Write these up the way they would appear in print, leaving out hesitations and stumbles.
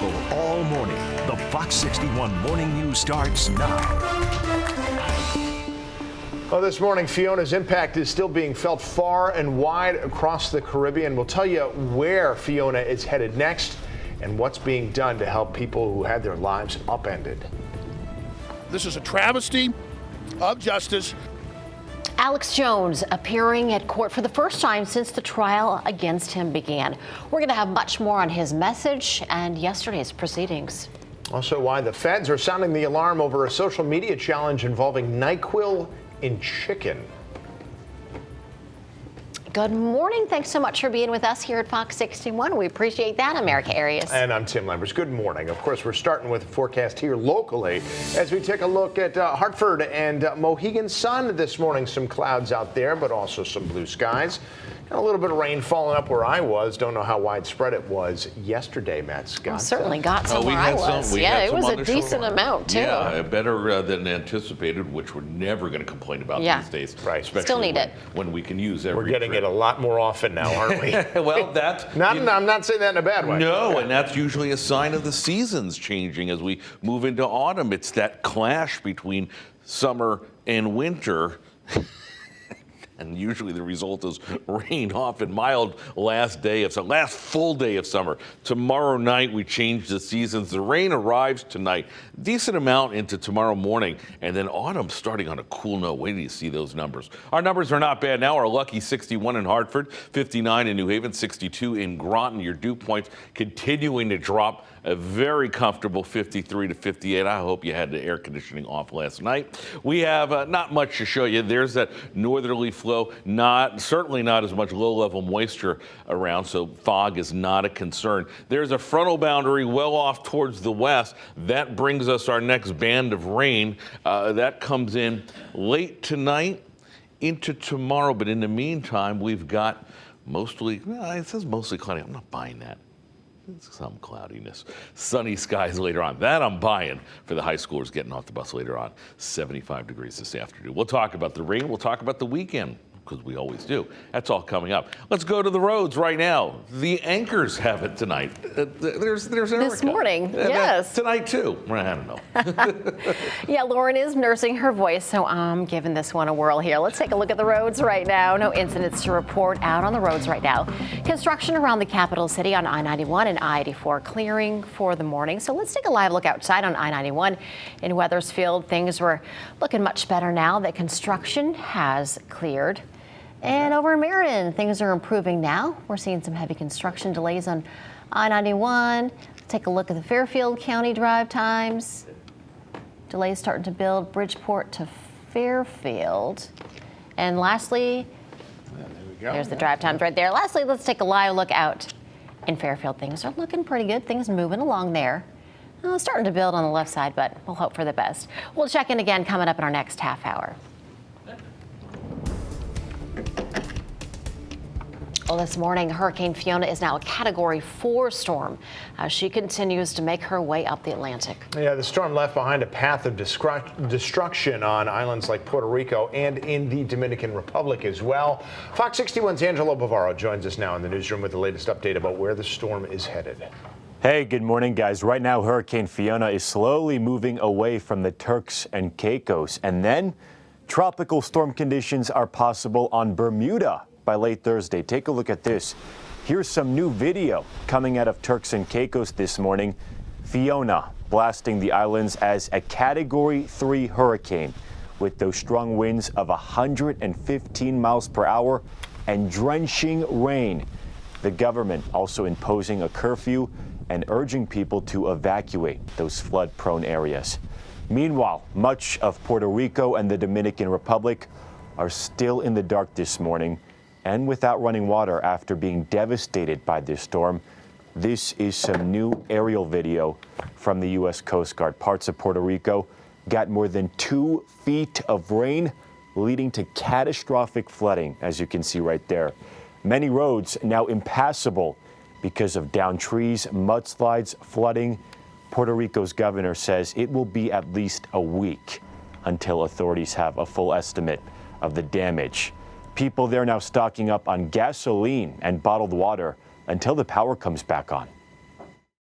local all morning. The Fox 61 Morning News starts now. Well, this morning, Fiona's impact is still being felt far and wide across the Caribbean. We'll tell you where Fiona is headed next and what's being done to help people who had their lives upended. This is a travesty of justice. Alex Jones appearing at court for the first time since the trial against him began. We're going to have much more on his message and yesterday's proceedings. Also, why the feds are sounding the alarm over a social media challenge involving NyQuil in chicken. Good morning. Thanks so much for being with us here at Fox 61. We appreciate that, America Arias. And I'm Tim Lambers. Good morning. Of course, we're starting with a forecast here locally as we take a look at Hartford and Mohegan Sun this morning. Some clouds out there, but also some blue skies. And a little bit of rain falling up where I was. Don't know how widespread it was yesterday, Matt Scott. Well, certainly got some where I was. Yeah, it was a decent amount, too. Yeah, better than anticipated, which we're never going to complain about these days. Right. Especially Still need it. When we can use every We're getting it a lot more often now, aren't we? Well, that's... I'm not saying that in a bad way. No, and that's usually a sign of the seasons changing as we move into autumn. It's that clash between summer and winter. And usually the result is rain off and mild last full day of summer. Tomorrow night we change the seasons. The rain arrives tonight, decent amount into tomorrow morning, and then autumn starting on a cool note. Wait till you see those numbers. Our numbers are not bad now. Our lucky 61 in Hartford, 59 in New Haven, 62 in Groton. Your dew points continuing to drop. A very comfortable 53 to 58. I hope you had the air conditioning off last night. We have not much to show you. There's that northerly flow, certainly not as much low-level moisture around, so fog is not a concern. There's a frontal boundary well off towards the west. That brings us our next band of rain. That comes in late tonight into tomorrow, but in the meantime, we've got it says mostly cloudy. I'm not buying that. Some cloudiness. Sunny skies later on. That I'm buying for the high schoolers getting off the bus later on. 75 degrees this afternoon. We'll talk about the rain. We'll talk about the weekend, because we always do. That's all coming up. Let's go to the roads right now. The anchors have it tonight. There's Erica. This morning, yes. Tonight, too. I don't know. Yeah, Lauren is nursing her voice, so I'm giving this one a whirl here. Let's take a look at the roads right now. No incidents to report out on the roads right now. Construction around the capital city on I-91 and I-84 clearing for the morning. So let's take a live look outside on I-91 in Wethersfield. Things were looking much better now that construction has cleared. And over in Meriden, things are improving now. We're seeing some heavy construction delays on I-91. Take a look at the Fairfield County drive times. Delays starting to build Bridgeport to Fairfield. And lastly, there's the drive times right there. Lastly, let's take a live look out in Fairfield. Things are looking pretty good. Things moving along there. Starting to build on the left side, but we'll hope for the best. We'll check in again coming up in our next half hour. Well, this morning, Hurricane Fiona is now a Category 4 storm as she continues to make her way up the Atlantic. Yeah, the storm left behind a path of destruction on islands like Puerto Rico and in the Dominican Republic as well. Fox 61's Angelo Bavaro joins us now in the newsroom with the latest update about where the storm is headed. Hey, good morning, guys. Right now, Hurricane Fiona is slowly moving away from the Turks and Caicos, and then tropical storm conditions are possible on Bermuda by late Thursday. Take a look at this. Here's some new video coming out of Turks and Caicos this morning. Fiona blasting the islands as a Category 3 hurricane with those strong winds of 115 miles per hour and drenching rain. The government also imposing a curfew and urging people to evacuate those flood-prone areas. Meanwhile, much of Puerto Rico and the Dominican Republic are still in the dark this morning and without running water after being devastated by this storm. This is some new aerial video from the U.S. Coast Guard. Parts of Puerto Rico got more than 2 feet of rain, leading to catastrophic flooding, as you can see right there. Many roads now impassable because of downed trees, mudslides, flooding. Puerto Rico's governor says it will be at least a week until authorities have a full estimate of the damage. People there now stocking up on gasoline and bottled water until the power comes back on.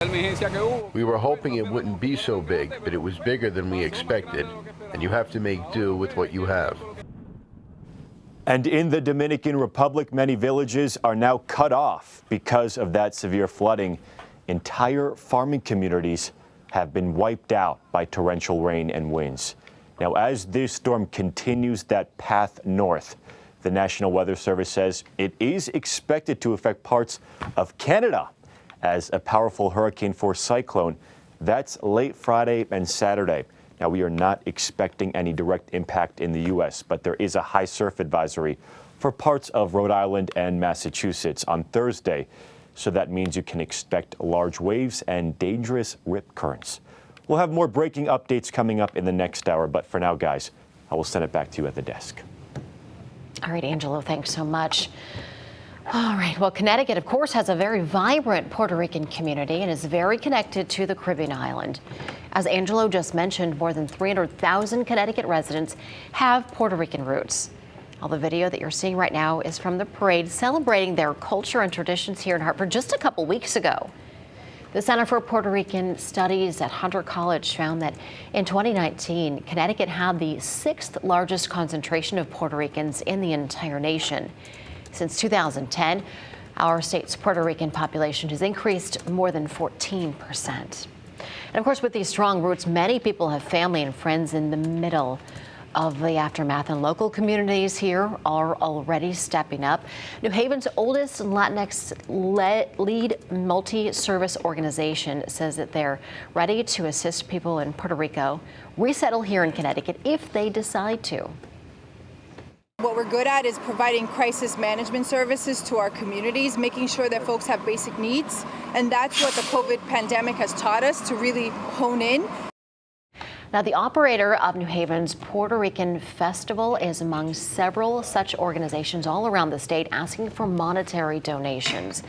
We were hoping it wouldn't be so big, but it was bigger than we expected, and you have to make do with what you have. And in the Dominican Republic, many villages are now cut off because of that severe flooding. Entire farming communities have been wiped out by torrential rain and winds. Now, as this storm continues that path north, the National Weather Service says it is expected to affect parts of Canada as a powerful hurricane force cyclone. That's late Friday and Saturday. Now, we are not expecting any direct impact in the U.S., but there is a high surf advisory for parts of Rhode Island and Massachusetts on Thursday. So that means you can expect large waves and dangerous rip currents. We'll have more breaking updates coming up in the next hour, but for now, guys, I will send it back to you at the desk. All right, Angelo, thanks so much. All right, well, Connecticut, of course, has a very vibrant Puerto Rican community and is very connected to the Caribbean island. As Angelo just mentioned, more than 300,000 Connecticut residents have Puerto Rican roots. All the video that you're seeing right now is from the parade celebrating their culture and traditions here in Hartford just a couple weeks ago. The Center for Puerto Rican Studies at Hunter College found that in 2019, Connecticut had the 6th largest concentration of Puerto Ricans in the entire nation. Since 2010, our state's Puerto Rican population has increased more than 14%. And of course, with these strong roots, many people have family and friends in the middle of the aftermath, and local communities here are already stepping up. New Haven's oldest Latinx lead multi-service organization says that they're ready to assist people in Puerto Rico resettle here in Connecticut if they decide to. What we're good at is providing crisis management services to our communities, making sure that folks have basic needs. And that's what the COVID pandemic has taught us to really hone in. Now, the operator of New Haven's Puerto Rican Festival is among several such organizations all around the state asking for monetary donations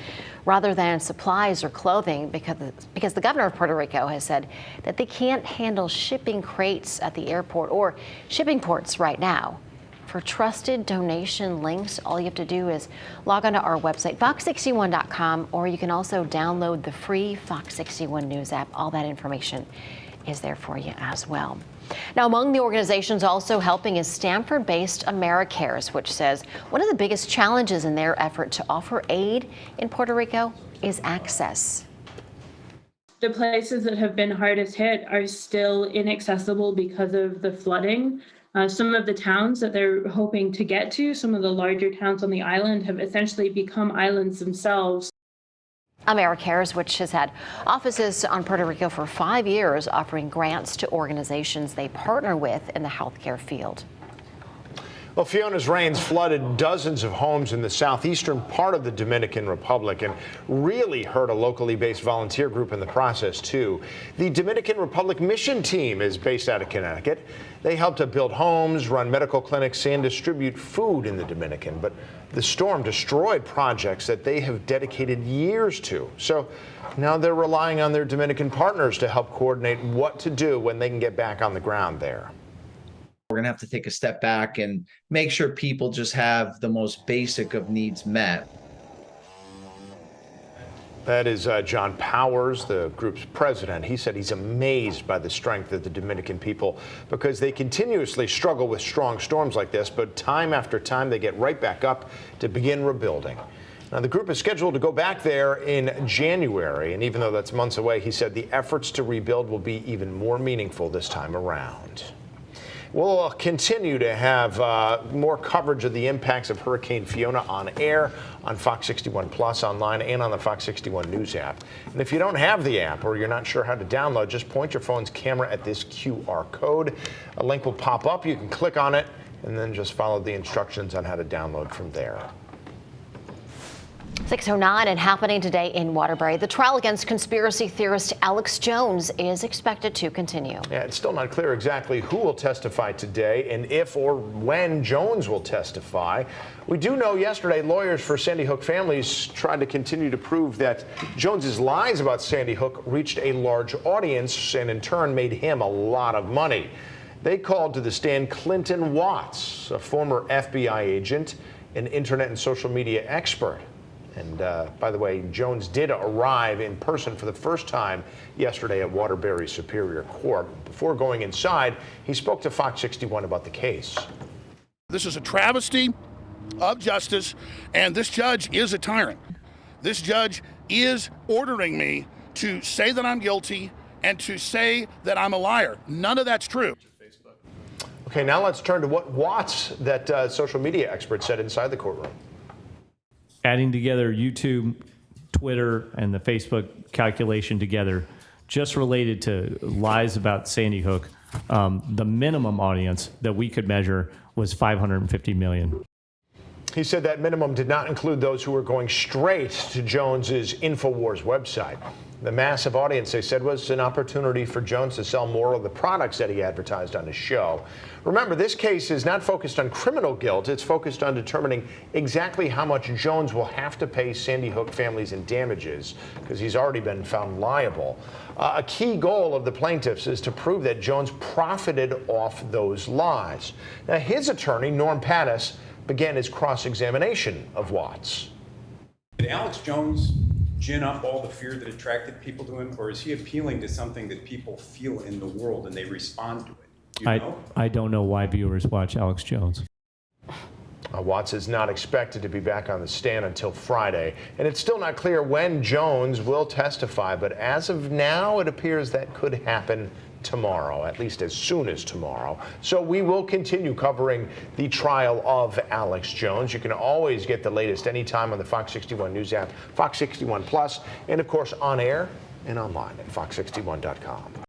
rather than supplies or clothing because the governor of Puerto Rico has said that they can't handle shipping crates at the airport or shipping ports right now. For trusted donation links, all you have to do is log on to our website, fox61.com, or you can also download the free Fox 61 News app. All that information is there for you as well. Now, among the organizations also helping is Stanford-based AmeriCares, which says one of the biggest challenges in their effort to offer aid in Puerto Rico is access. The places that have been hardest hit are still inaccessible because of the flooding. Some of the towns that they're hoping to get to, some of the larger towns on the island, have essentially become islands themselves. AmeriCares, which has had offices on Puerto Rico for 5 years, offering grants to organizations they partner with in the healthcare field. Well, Fiona's rains flooded dozens of homes in the southeastern part of the Dominican Republic and really hurt a locally based volunteer group in the process, too. The Dominican Republic Mission Team is based out of Connecticut. They help to build homes, run medical clinics, and distribute food in the Dominican. But the storm destroyed projects that they have dedicated years to. So now they're relying on their Dominican partners to help coordinate what to do when they can get back on the ground there. We're going to have to take a step back and make sure people just have the most basic of needs met. That is John Powers, the group's president. He said he's amazed by the strength of the Dominican people because they continuously struggle with strong storms like this, but time after time they get right back up to begin rebuilding. Now, the group is scheduled to go back there in January, and even though that's months away, he said the efforts to rebuild will be even more meaningful this time around. We'll continue to have more coverage of the impacts of Hurricane Fiona on air, on Fox 61 Plus online, and on the Fox 61 News app. And if you don't have the app or you're not sure how to download, just point your phone's camera at this QR code. A link will pop up. You can click on it and then just follow the instructions on how to download from there. 6:09 and happening today in Waterbury. The trial against conspiracy theorist Alex Jones is expected to continue. Yeah, it's still not clear exactly who will testify today and if or when Jones will testify. We do know yesterday lawyers for Sandy Hook families tried to continue to prove that Jones's lies about Sandy Hook reached a large audience and in turn made him a lot of money. They called to the stand Clinton Watts, a former FBI agent, an internet and social media expert. And by the way, Jones did arrive in person for the first time yesterday at Waterbury Superior Court. Before going inside, he spoke to Fox 61 about the case. This is a travesty of justice, and this judge is a tyrant. This judge is ordering me to say that I'm guilty and to say that I'm a liar. None of that's true. Okay, now let's turn to what Watts, that social media expert, said inside the courtroom. Adding together YouTube, Twitter, and the Facebook calculation together, just related to lies about Sandy Hook, the minimum audience that we could measure was 550 million. He said that minimum did not include those who were going straight to Jones's InfoWars website. The massive audience, they said, was an opportunity for Jones to sell more of the products that he advertised on his show. Remember, this case is not focused on criminal guilt. It's focused on determining exactly how much Jones will have to pay Sandy Hook families in damages, because he's already been found liable. A key goal of the plaintiffs is to prove that Jones profited off those lies. Now, his attorney, Norm Pattis, began his cross-examination of Watts. Did Alex Jones gin up all the fear that attracted people to him, or is he appealing to something that people feel in the world and they respond to it? Do you know? I don't know why viewers watch Alex Jones. Watts is not expected to be back on the stand until Friday, and it's still not clear when Jones will testify, but as of now, it appears that could happen tomorrow, at least as soon as tomorrow. So we will continue covering the trial of Alex Jones. You can always get the latest anytime on the Fox 61 News app, Fox 61 Plus, and of course on air and online at fox61.com.